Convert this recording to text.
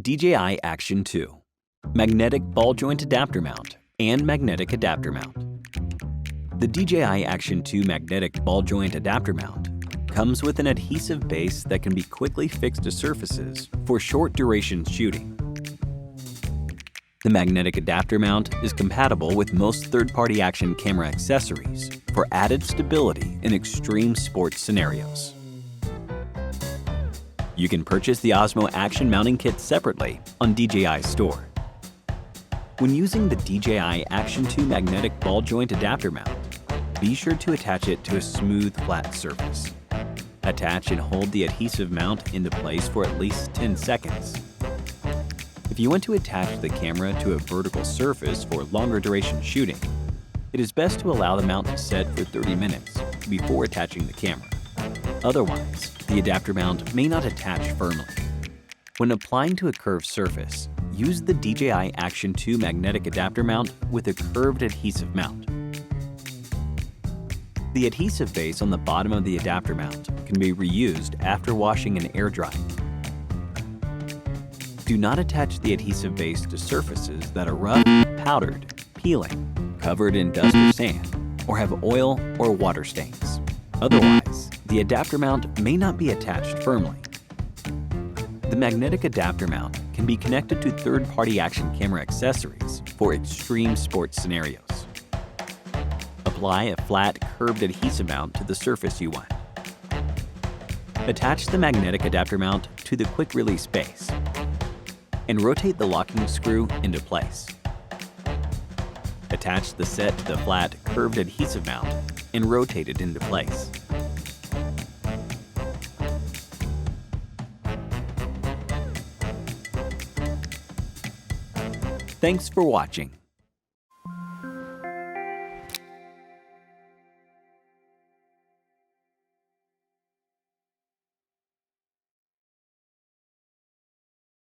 DJI Action 2 Magnetic Ball Joint Adapter Mount and Magnetic Adapter Mount. The DJI Action 2 Magnetic Ball Joint Adapter Mount comes with an adhesive base that can be quickly fixed to surfaces for short-duration shooting. The magnetic adapter mount is compatible with most third-party action camera accessories for added stability in extreme sports scenarios. You can purchase the Osmo Action Mounting Kit separately on DJI Store. When using the DJI Action 2 Magnetic Ball Joint Adapter Mount, be sure to attach it to a smooth, flat surface. Attach and hold the adhesive mount into place for at least 10 seconds. If you want to attach the camera to a vertical surface for longer duration shooting, it is best to allow the mount to set for 30 minutes before attaching the camera. Otherwise, the adapter mount may not attach firmly. When applying to a curved surface, use the DJI Action 2 Magnetic Adapter Mount with a curved adhesive mount. The adhesive base on the bottom of the adapter mount can be reused after washing and air drying. Do not attach the adhesive base to surfaces that are rough, powdered, peeling, covered in dust or sand, or have oil or water stains. Otherwise, the adapter mount may not be attached firmly. The magnetic adapter mount can be connected to third-party action camera accessories for extreme sports scenarios. Apply a flat, curved adhesive mount to the surface you want. Attach the magnetic adapter mount to the quick-release base and rotate the locking screw into place. Attach the set to the flat, curved adhesive mount and rotate it into place. Thanks for watching.